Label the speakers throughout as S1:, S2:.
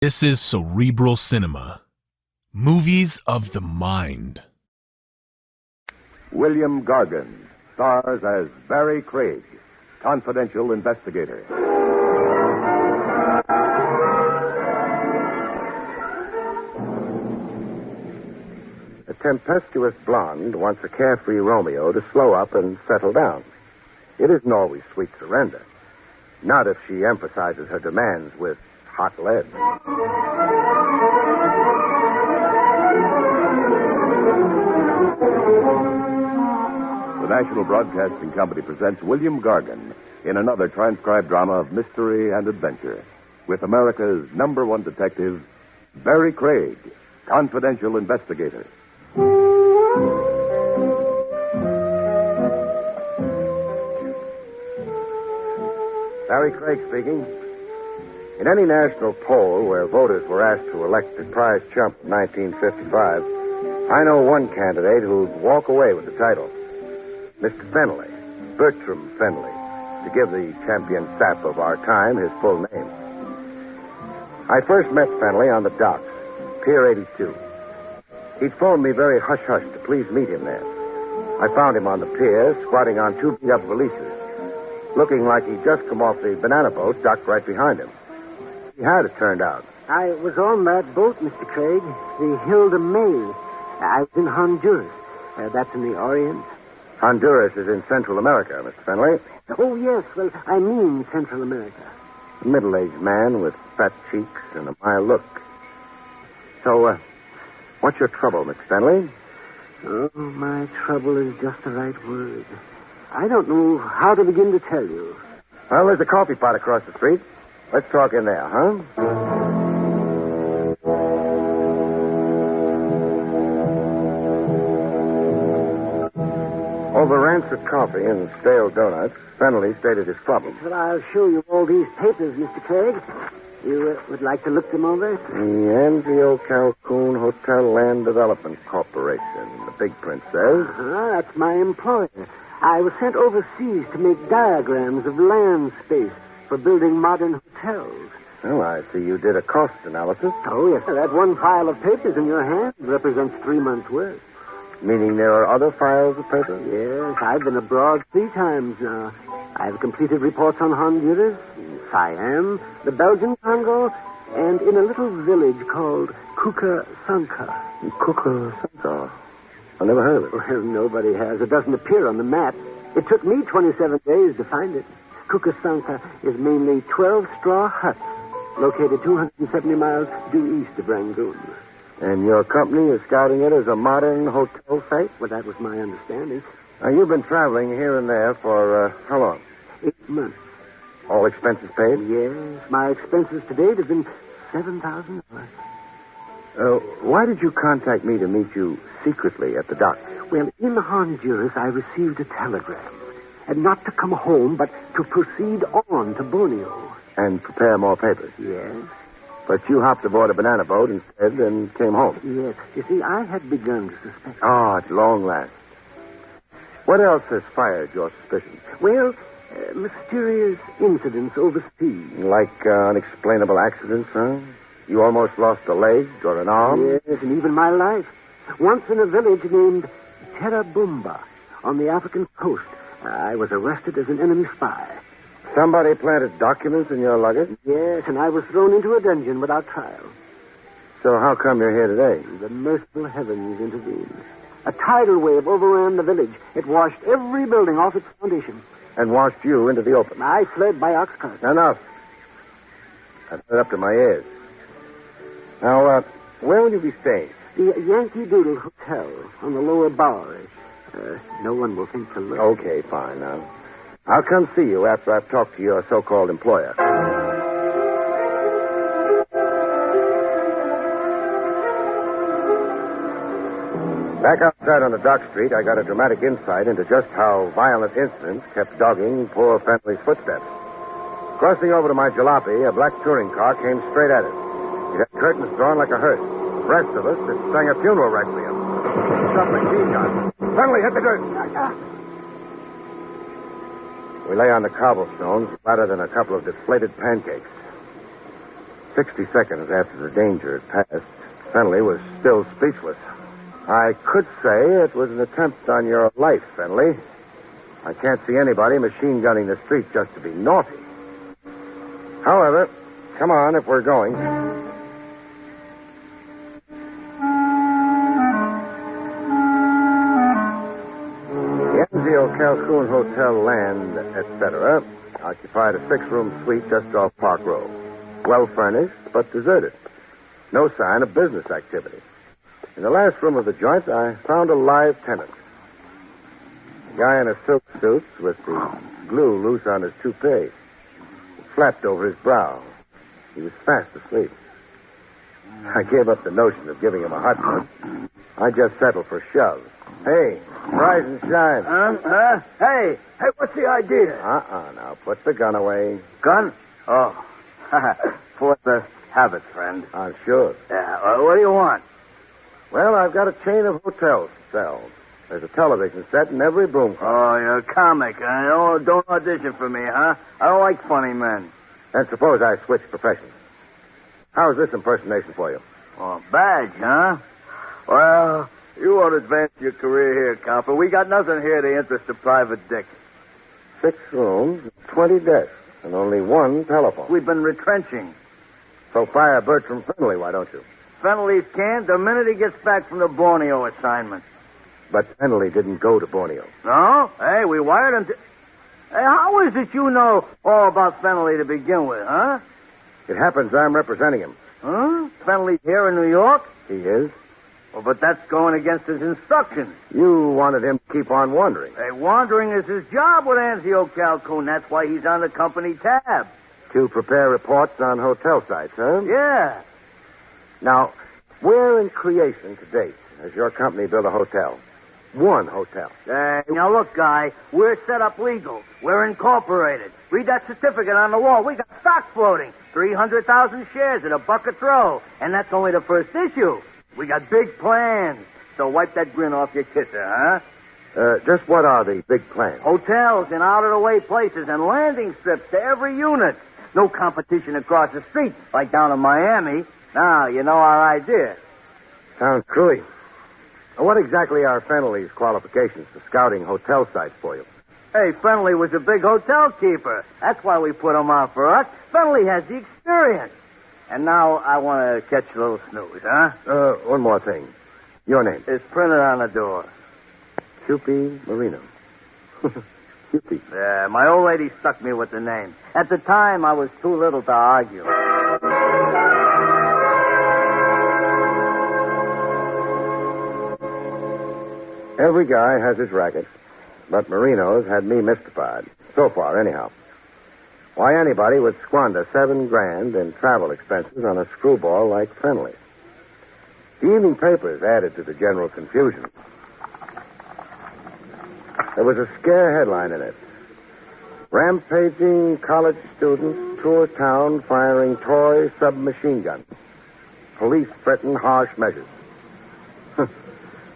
S1: This is Cerebral Cinema. Movies of the mind.
S2: William Gargan stars as Barrie Craig, confidential investigator.
S3: A tempestuous blonde wants a carefree Romeo to slow up and settle down. It isn't always sweet surrender. Not if she emphasizes her demands with hot lead.
S2: The National Broadcasting Company presents William Gargan in another transcribed drama of mystery and adventure with America's #1 detective, Barrie Craig, confidential investigator.
S3: Barrie Craig speaking. In any national poll where voters were asked to elect the prize chump of 1955, I know one candidate who'd walk away with the title. Mr. Finley, Bertram Finley, to give the champion sap of our time his full name. I first met Finley on the docks, Pier 82. He'd phoned me very hush-hush to please meet him there. I found him on the pier, squatting on two beat-up valises, looking like he'd just come off the banana boat docked right behind him. He had, it turned out.
S4: I was on that boat, Mr. Craig, the Hilda May. I was in Honduras. That's in the Orient.
S3: Honduras is in Central America, Mr. Finley.
S4: Oh, yes. Well, I mean Central America.
S3: A middle-aged man with fat cheeks and a mild look. So, what's your trouble, Mr. Finley?
S4: Oh, my trouble is just the right word. I don't know how to begin to tell you.
S3: Well, there's a coffee pot across the street. Let's talk in there, huh? Over rancid coffee and stale donuts, Finley stated his problem.
S4: Well, I'll show you all these papers, Mr. Craig. You would like to look them over?
S3: The Anzio Calcun Hotel Land Development Corporation. The big print says.
S4: That's my employer. I was sent overseas to make diagrams of land space for building modern hotels.
S3: Well, I see you did a cost analysis.
S4: Oh, yes. That one file of papers in your hand represents 3 months' work.
S3: Meaning there are other files of paper?
S4: Yes, I've been abroad 3 times now. I've completed reports on Honduras, Siam, the Belgian Congo, and in a little village called Cucasanca.
S3: Cucasanca? I never heard of it.
S4: Well, nobody has. It doesn't appear on the map. It took me 27 days to find it. Cucasanca is mainly 12 straw huts located 270 miles due east of Rangoon.
S3: And your company is scouting it as a modern hotel site?
S4: Well, that was my understanding.
S3: Now, you've been traveling here and there for how long?
S4: 8 months.
S3: All expenses paid?
S4: Yes. My expenses to date have been $7,000.
S3: Why did you contact me to meet you secretly at the dock?
S4: Well, in Honduras, I received a telegram. And not to come home, but to proceed on to Borneo.
S3: And prepare more papers?
S4: Yes.
S3: But you hopped aboard a banana boat instead and came home?
S4: Yes. You see, I had begun to suspect.
S3: Oh, at long last. What else has fired your suspicions?
S4: Well, mysterious incidents overseas.
S3: Like unexplainable accidents, huh? You almost lost a leg or an arm?
S4: Yes, and even my life. Once in a village named Terabumba on the African coast, I was arrested as an enemy spy.
S3: Somebody planted documents in your luggage?
S4: Yes, and I was thrown into a dungeon without trial.
S3: So how come you're here today?
S4: The merciful heavens intervened. A tidal wave overran the village. It washed every building off its foundation.
S3: And washed you into the open?
S4: I fled by ox cart.
S3: Enough. I've been up to my ears. Now, where will you be staying?
S4: The Yankee Doodle Hotel on the lower Barrie. No one will think to look.
S3: Okay, fine. Now, I'll come see you after I've talked to your so-called employer. Back outside on the dock street, I got a dramatic insight into just how violent incidents kept dogging poor Finley's footsteps. Crossing over to my jalopy, a black touring car came straight at us. It had curtains drawn like a hearse. The rest of us, it sang a funeral requiem. Shot machine gun. Finley, hit the dirt. We lay on the cobblestones, flatter than a couple of deflated pancakes. 60 seconds after the danger had passed, Finley was still speechless. I could say it was an attempt on your life, Finley. I can't see anybody machine gunning the street just to be naughty. However, come on if we're going. The Anzio Calcun Hotel Land, etc., occupied a 6-room suite just off Park Row. Well furnished, but deserted. No sign of business activity. In the last room of the joint, I found a live tenant. A guy in a silk suit with the glue loose on his toupee. It flapped over his brow. He was fast asleep. I gave up the notion of giving him a hot one. I just settled for shoves. Hey, rise and shine.
S5: Hey, what's the idea?
S3: Now, put the gun away.
S5: Gun? Oh. For the habit, friend.
S3: I'm sure.
S5: Yeah, what do you want?
S3: Well, I've got a chain of hotels to sell. There's a television set in every broom closet.
S5: Oh, you're a comic. Don't audition for me, huh? I don't like funny men.
S3: And suppose I switch professions. How's this impersonation for you?
S5: Oh, badge, huh? Well, you won't advance your career here, copper. We got nothing here to interest a private dick.
S3: 6 rooms, 20 desks, and only 1 telephone.
S5: We've been retrenching.
S3: So fire Bertram Finley, why don't you?
S5: Finley's canned the minute he gets back from the Borneo assignment.
S3: But Finley didn't go to Borneo.
S5: No? Hey, we wired him to... Hey, how is it you know all about Finley to begin with, huh?
S3: It happens I'm representing him.
S5: Huh? Finley's here in New York?
S3: He is.
S5: Well, but that's going against his instructions.
S3: You wanted him to keep on wandering.
S5: Hey, wandering is his job with Anzio Calcun. That's why he's on the company tab.
S3: To prepare reports on hotel sites, huh?
S5: Yeah.
S3: Now, where in creation to date has your company built a hotel? 1 hotel.
S5: Now, look, guy, we're set up legal. We're incorporated. Read that certificate on the wall. We got stock floating. 300,000 shares at $1 a throw. And that's only the first issue. We got big plans. So wipe that grin off your kisser, huh?
S3: Just what are the big plans?
S5: Hotels in out-of-the-way places and landing strips to every unit. No competition across the street like down in Miami. Now, you know our idea.
S3: Sounds screwy. What exactly are Fenley's qualifications for scouting hotel sites for you?
S5: Hey, Finley was a big hotel keeper. That's why we put him on for us. Finley has the experience. And now I want to catch a little snooze, huh?
S3: One more thing. Your name?
S5: It's printed on the door.
S3: Cupie Marino. Cupie.
S5: Yeah, my old lady stuck me with the name. At the time, I was too little to argue.
S3: Every guy has his racket, but Marino's had me mystified. So far, anyhow. Why anybody would squander $7,000 in travel expenses on a screwball like Finley? The evening papers added to the general confusion. There was a scare headline in it. Rampaging college students tour town firing toy submachine guns. Police threaten harsh measures.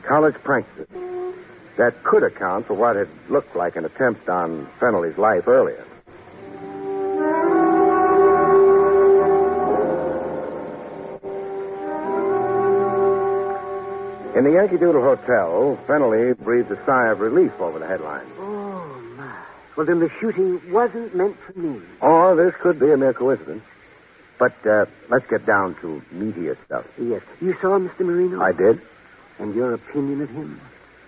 S3: College pranksters. That could account for what had looked like an attempt on Fenley's life earlier. In the Yankee Doodle Hotel, Fenley breathed a sigh of relief over the headline.
S4: Oh, my. Well, then the shooting wasn't meant for me.
S3: Or this could be a mere coincidence. But let's get down to meatier stuff.
S4: Yes. You saw Mr. Marino?
S3: I did.
S4: And your opinion of him?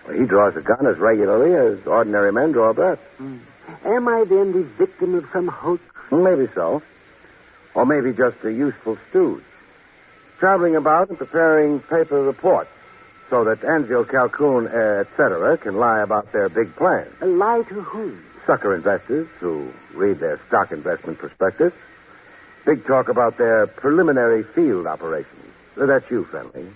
S3: Well, he draws a gun as regularly as ordinary men draw a breath.
S4: Am I then the victim of some hoax?
S3: Maybe so. Or maybe just a useful stooge. Traveling about and preparing paper reports so that Anzio, Calcun, etc. can lie about their big plans.
S4: A lie to whom?
S3: Sucker investors who read their stock investment prospectus. Big talk about their preliminary field operations. That's you, Finley.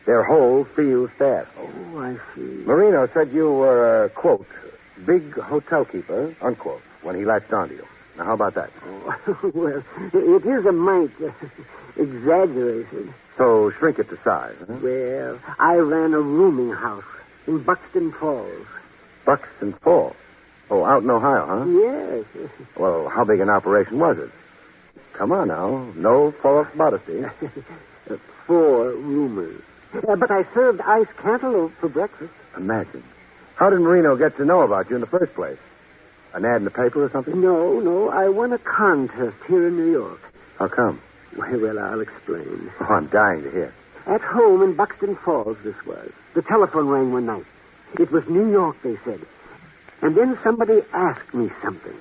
S3: Their whole field staff.
S4: Oh, I see.
S3: Marino said you were a, quote, big hotel keeper, unquote, when he latched onto you. Now, how about that?
S4: Oh, well, it is a mite exaggerated.
S3: So shrink it to size, huh?
S4: Well, I ran a rooming house in Buxton Falls.
S3: Buxton Falls? Oh, out in Ohio, huh?
S4: Yes.
S3: Well, how big an operation was it? Come on now. No false modesty.
S4: 4 rumors. But I served iced cantaloupe for breakfast.
S3: Imagine. How did Marino get to know about you in the first place? An ad in the paper or something?
S4: No. I won a contest here in New York.
S3: How come?
S4: Well, I'll explain.
S3: Oh, I'm dying to hear.
S4: At home in Buxton Falls, this was. The telephone rang one night. It was New York, they said. And then somebody asked me something.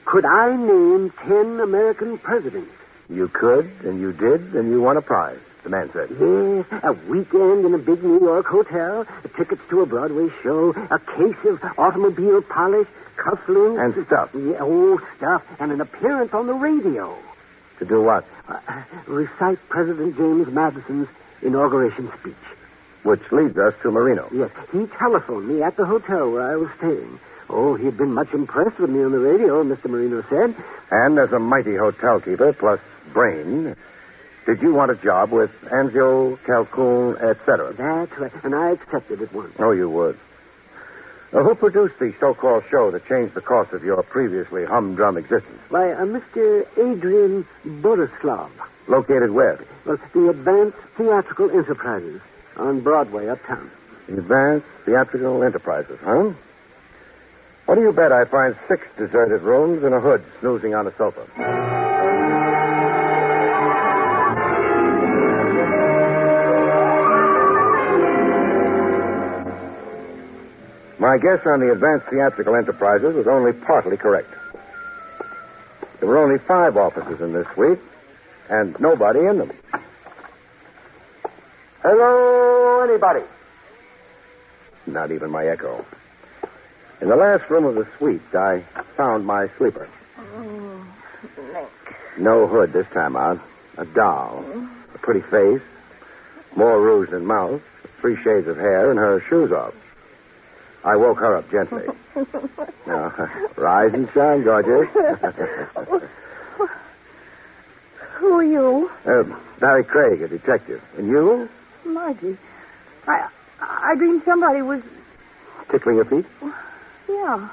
S4: Could I name 10 American presidents?
S3: You could, and you did, and you won a prize, the man said.
S4: Yes, a weekend in a big New York hotel, tickets to a Broadway show, a case of automobile polish, cufflinks.
S3: And stuff.
S4: Yeah, stuff, and an appearance on the radio.
S3: To do what?
S4: Recite President James Madison's inauguration speech.
S3: Which leads us to Marino.
S4: Yes, he telephoned me at the hotel where I was staying. Oh, he'd been much impressed with me on the radio, Mr. Marino said.
S3: And as a mighty hotel keeper, plus brain, did you want a job with Anzio, Calcun, etc.?
S4: That's right, and I accepted at once.
S3: Oh, you would. Who produced the so-called show that changed the course of your previously humdrum existence?
S4: Why, Mr. Adrian Borislav.
S3: Located where?
S4: Well, the Advanced Theatrical Enterprises on Broadway, uptown.
S3: Advanced Theatrical Enterprises, huh? What do you bet I find 6 deserted rooms and a hood snoozing on a sofa? My guess on the Advanced Theatrical Enterprises was only partly correct. There were only 5 offices in this suite, and nobody in them. Hello, anybody? Not even my echo. In the last room of the suite, I found my sleeper.
S6: Nick.
S3: No hood this time out. A doll. A pretty face. More rouge than mouth. 3 shades of hair and her shoes off. I woke her up gently. Now, rise and shine, gorgeous.
S6: Who are you?
S3: Barrie Craig, a detective. And you?
S6: Margie. I dreamed somebody was...
S3: Tickling your feet?
S6: Yeah.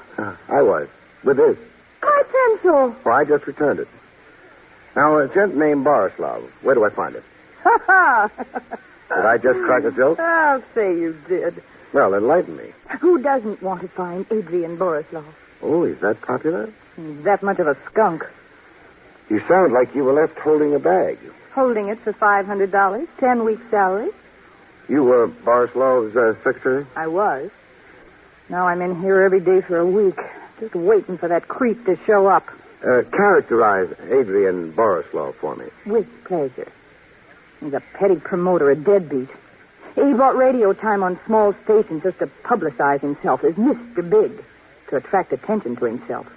S3: I was. With this.
S6: My pencil.
S3: Well, I just returned it. Now, a gent named Borislav. Where do I find it?
S6: Ha ha!
S3: Did I just crack a joke?
S6: I'll say you did.
S3: Well, enlighten me.
S6: Who doesn't want to find Adrian Borislav?
S3: Oh, is that popular?
S6: He's that much of a skunk.
S3: You sound like you were left holding a bag.
S6: Holding it for $500, 10 weeks' salary.
S3: You were Borislav's secretary?
S6: I was. Now I'm in here every day for a week, just waiting for that creep to show up.
S3: Characterize Adrian Borislav for me.
S6: With pleasure. He's a petty promoter, a deadbeat. He bought radio time on small stations just to publicize himself as Mr. Big, to attract attention to himself.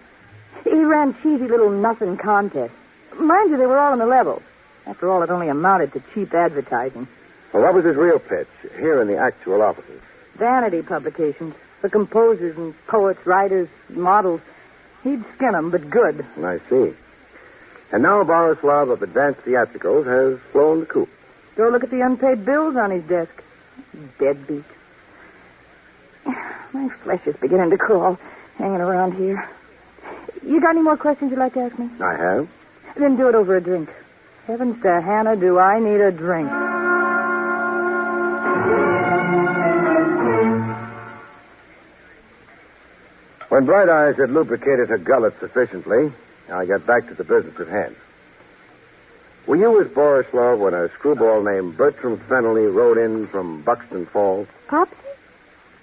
S6: He ran cheesy little nothing contests. Mind you, they were all on the level. After all, it only amounted to cheap advertising.
S3: Well, what was his real pitch here in the actual offices?
S6: Vanity publications for composers and poets, writers, models. He'd skin 'em, but good.
S3: I see. And now Borislav of Advanced Theatricals has flown the coop.
S6: Go look at the unpaid bills on his desk. Deadbeat. My flesh is beginning to crawl, hanging around here. You got any more questions you'd like to ask me?
S3: I have.
S6: Then do it over a drink. Heavens to Hannah, do I need a drink.
S3: When Bright Eyes had lubricated her gullet sufficiently, I got back to the business at hand. Were you with Borislav when a screwball named Bertram Finley rode in from Buxton Falls?
S6: Popsy?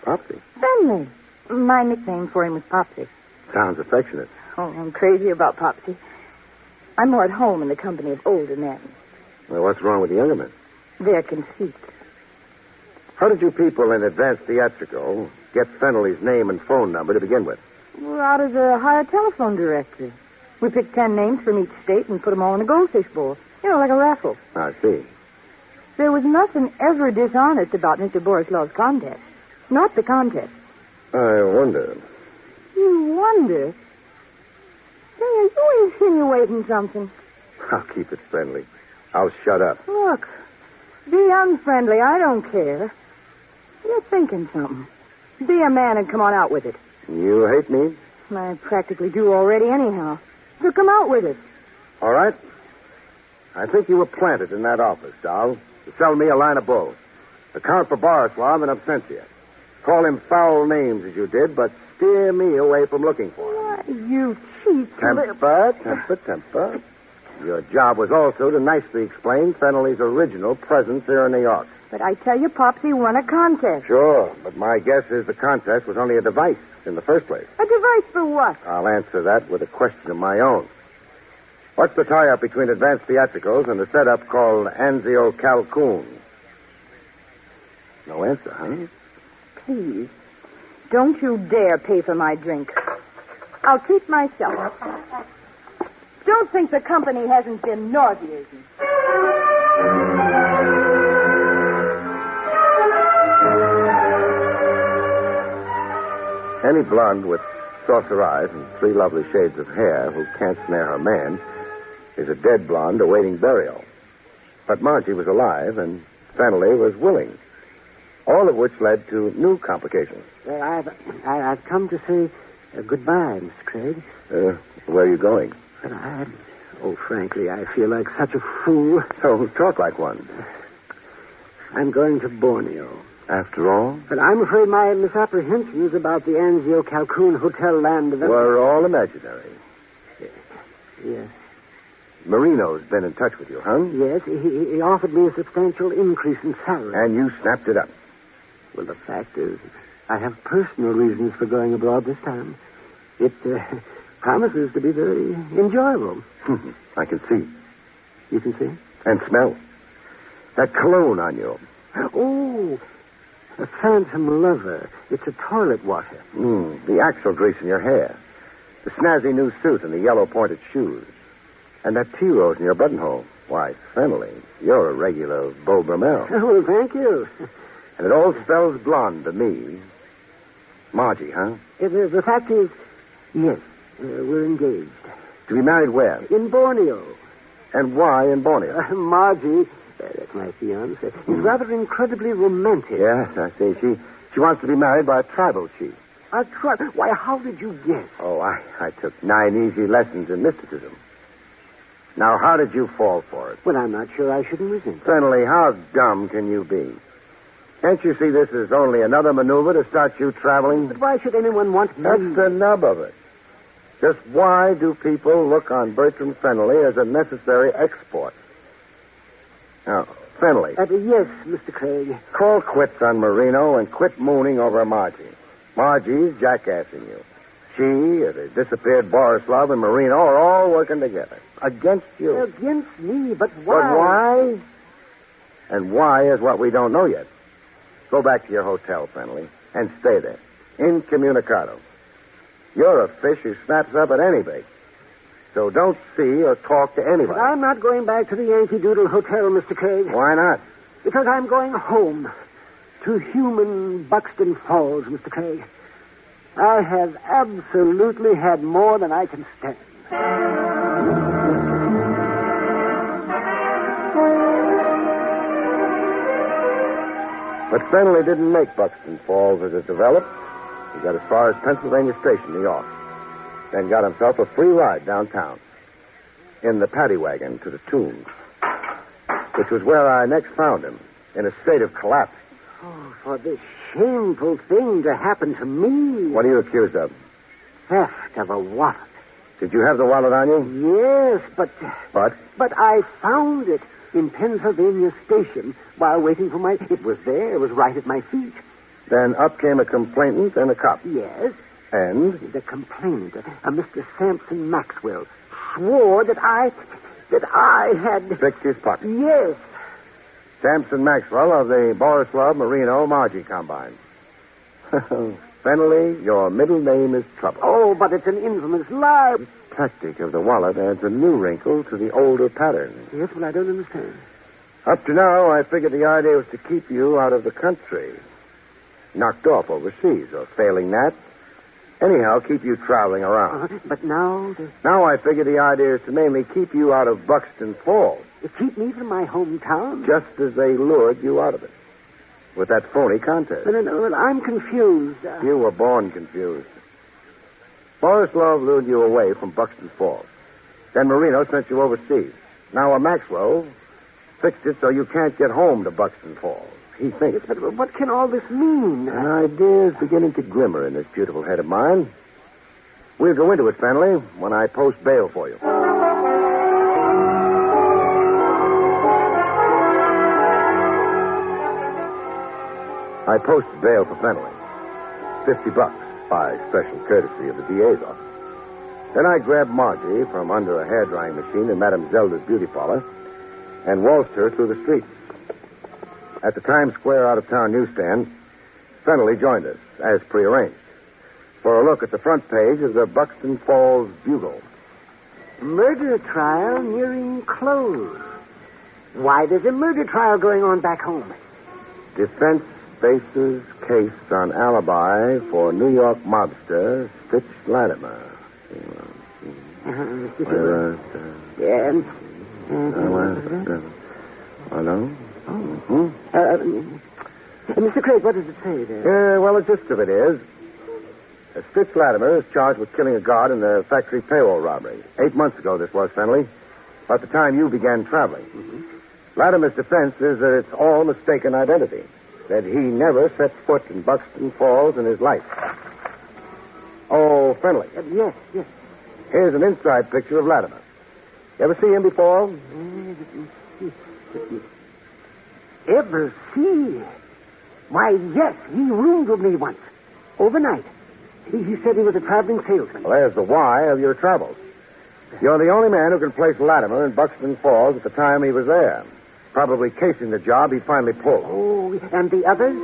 S3: Popsy?
S6: Finley. My nickname for him was Popsy.
S3: Sounds affectionate.
S6: Oh, I'm crazy about Popsy. I'm more at home in the company of older men.
S3: Well, what's wrong with the younger men?
S6: Their conceit.
S3: How did you people in Advanced Theatrical get Fennelly's name and phone number to begin with?
S6: We're out as a hired telephone director. We picked 10 names from each state and put them all in a goldfish bowl. You know, like a raffle.
S3: I see.
S6: There was nothing ever dishonest about Mr. Borislav's contest. Not the contest.
S3: I wonder.
S6: You wonder? Say, are you insinuating something?
S3: I'll keep it friendly. I'll shut up.
S6: Look, be unfriendly. I don't care. You're thinking something. Be a man and come on out with it.
S3: You hate me?
S6: I practically do already anyhow. So come out with it.
S3: All right. I think you were planted in that office, Doll, to sell me a line of bull. Account for Borislav and Absentia. Call him foul names as you did, but steer me away from looking for him.
S6: Why, you cheat.
S3: Temper. Your job was also to nicely explain Fennelly's original presence here in New York.
S6: But I tell you, Pops, he won a contest.
S3: Sure, but my guess is the contest was only a device in the first place.
S6: A device for what?
S3: I'll answer that with a question of my own. What's the tie-up between advanced theatricals and the setup called Anzio Calcun? No answer, huh?
S6: Please, don't you dare pay for my drink. I'll treat myself. Don't think the company hasn't been nauseating.
S3: Any blonde with saucer eyes and 3 lovely shades of hair who can't snare her man is a dead blonde awaiting burial. But Margie was alive, and Fennelly was willing. All of which led to new complications.
S4: Well, I've come to say goodbye, Mr. Craig.
S3: Where are you going?
S4: Well, frankly, I feel like such a fool.
S3: So talk like one.
S4: I'm going to Borneo.
S3: After all?
S4: But I'm afraid my misapprehensions about the Anzio Calcun Hotel land
S3: were all imaginary.
S4: Yes.
S3: Marino's been in touch with you, huh?
S4: Yes, he offered me a substantial increase in salary.
S3: And you snapped it up.
S4: Well, the fact is, I have personal reasons for going abroad this time. It promises to be very enjoyable.
S3: I can see.
S4: You can see?
S3: And smell. That cologne on you.
S4: Oh, a phantom lover. It's a toilet water.
S3: The axle grease in your hair. The snazzy new suit and the yellow pointed shoes. And that tea rose in your buttonhole. Why, Fennelly, you're a regular Beau Brummel.
S4: Oh, well, thank you.
S3: And it all spells blonde to me. Margie, huh?
S4: The fact is, yes, we're engaged.
S3: To be married where?
S4: In Borneo.
S3: And why in Borneo?
S4: Margie, that's my fiancée, is rather incredibly romantic.
S3: Yes, I see. She wants to be married by a tribal chief.
S4: A tribal? Why, how did you guess?
S3: Oh, I took 9 easy lessons in mysticism. Now, how did you fall for it?
S4: Well, I'm not sure I shouldn't resent it.
S3: Fennelly, how dumb can you be? Can't you see this is only another maneuver to start you traveling?
S4: But why should anyone want me?
S3: That's the nub of it. Just why do people look on Bertram Finley as a necessary export? Now, Finley.
S4: Yes, Mr. Craig.
S3: Call quits on Marino and quit mooning over Margie. Margie's jackassing you. She, the disappeared Borislav, and Marino are all working together. Against you.
S4: Against me, but why?
S3: But why? And why is what we don't know yet. Go back to your hotel, Finley, and stay there. Incommunicado. You're a fish who snaps up at any bait. So don't see or talk to anybody.
S4: But I'm not going back to the Yankee Doodle Hotel, Mr. Craig.
S3: Why not?
S4: Because I'm going home. To human Buxton Falls, Mr. Craig. I have absolutely had more than I can stand.
S3: But Finley didn't make Buxton Falls as it developed. He got as far as Pennsylvania Station, New York. Then got himself a free ride downtown. In the paddy wagon to the Tombs. Which was where I next found him, in a state of collapse.
S4: Oh, for this shameful thing to happen to me.
S3: What are you accused of?
S4: Theft of a wallet.
S3: Did you have the wallet on you?
S4: Yes, but...
S3: But?
S4: But I found it in Pennsylvania Station while waiting for my... It was there. It was right at my feet.
S3: Then up came a complainant and a cop.
S4: Yes.
S3: And?
S4: The complainant, a Mr. Sampson Maxwell, swore that I had...
S3: Picked his pocket.
S4: Yes.
S3: Sampson Maxwell of the Borislav Marino Margie Combine. Finally, your middle name is Trouble.
S4: Oh, but it's an infamous lie.
S3: The tactic of the wallet adds a new wrinkle to the older pattern.
S4: Yes, well, I don't understand.
S3: Up to now, I figured the idea was to keep you out of the country. Knocked off overseas, or failing that. Anyhow, keep you traveling around.
S4: But now...
S3: Now I figure the idea is to mainly keep you out of Buxton Falls.
S4: Keep me from my hometown?
S3: Just as they lured you out of it. With that phony contest.
S4: No, I'm confused.
S3: You were born confused. Borislav lured you away from Buxton Falls. Then Marino sent you overseas. Now, Maxwell fixed it so you can't get home to Buxton Falls. He thinks.
S4: But what can all this mean?
S3: An idea is beginning to glimmer in this beautiful head of mine. We'll go into it, Finley, when I post bail for you. I posted bail for Finley. $50 by special courtesy of the DA's office. Then I grabbed Margie from under a hair-drying machine in Madame Zelda's beauty parlor and waltzed her through the streets. At the Times Square out-of-town newsstand, Finley joined us, as prearranged, for a look at the front page of the Buxton Falls Bugle.
S4: Murder trial nearing close. Why, there's a murder trial going on back home.
S3: Defense faces case on alibi for New York mobster Stitch Latimer. Hello?
S4: Mr. Craig, what does it say there?
S3: Well, the gist of it is, Stitch Latimer is charged with killing a guard in the factory payroll robbery. 8 months ago, this was, Finley. About the time you began traveling. Latimer's defense is that it's all mistaken identity. That he never set foot in Buxton Falls in his life. Oh, Finley.
S4: Yes.
S3: Here's an inside picture of Latimer. You ever see him before?
S4: Ever see? Why, yes, he roomed with me once. Overnight. He said he was a traveling salesman.
S3: Well, there's the why of your travels. You're the only man who can place Latimer in Buxton Falls at the time he was there. Probably casing the job he finally pulled.
S4: Oh, and the others?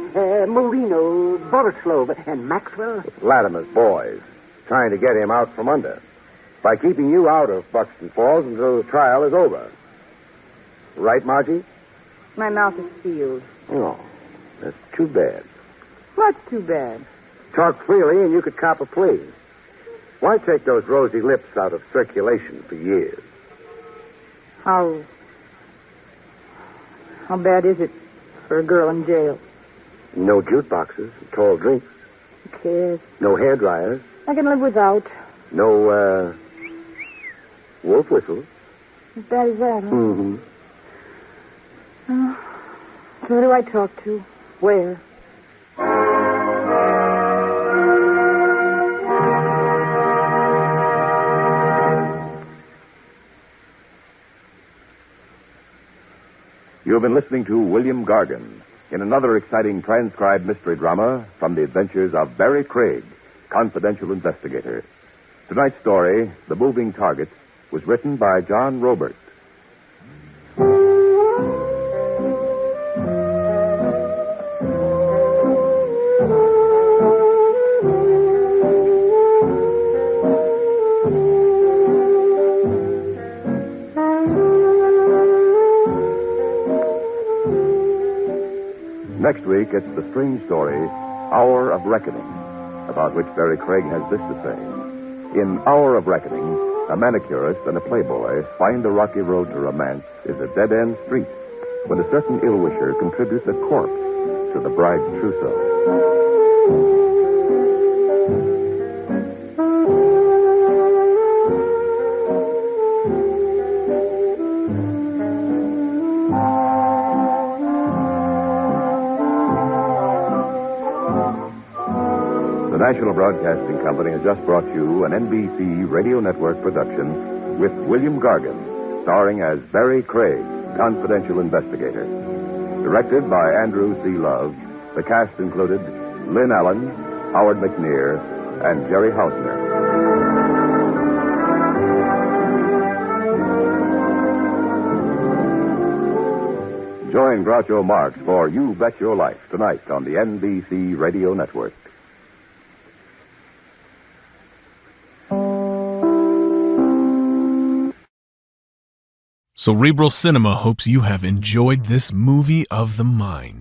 S4: Marino, Borislov, and Maxwell?
S3: Latimer's boys, trying to get him out from under by keeping you out of Buxton Falls until the trial is over. Right, Margie?
S6: My mouth is sealed.
S3: Oh, that's too bad.
S6: What's too bad?
S3: Talk freely and you could cop a plea. Why take those rosy lips out of circulation for years?
S6: How bad is it for a girl in jail?
S3: No jukeboxes, tall drinks.
S6: Who cares?
S3: No hair dryers.
S6: I can live without.
S3: No, wolf whistles.
S6: As bad as that, huh?
S3: Mm-hmm.
S6: So who do I talk to? Where?
S2: You have been listening to William Gargan in another exciting transcribed mystery drama from the adventures of Barrie Craig, confidential investigator. Tonight's story, The Moving Target, was written by John Robert. Next week, it's the strange story, Hour of Reckoning, about which Barrie Craig has this to say. In Hour of Reckoning, a manicurist and a playboy find the rocky road to romance is a dead-end street when a certain ill-wisher contributes a corpse to the bride's trousseau. The National Broadcasting Company has just brought you an NBC Radio Network production with William Gargan, starring as Barrie Craig, confidential investigator. Directed by Andrew C. Love, the cast included Lynn Allen, Howard McNear, and Jerry Hausner. Join Groucho Marx for You Bet Your Life tonight on the NBC Radio Network.
S1: Cerebral Cinema hopes you have enjoyed this movie of the mind.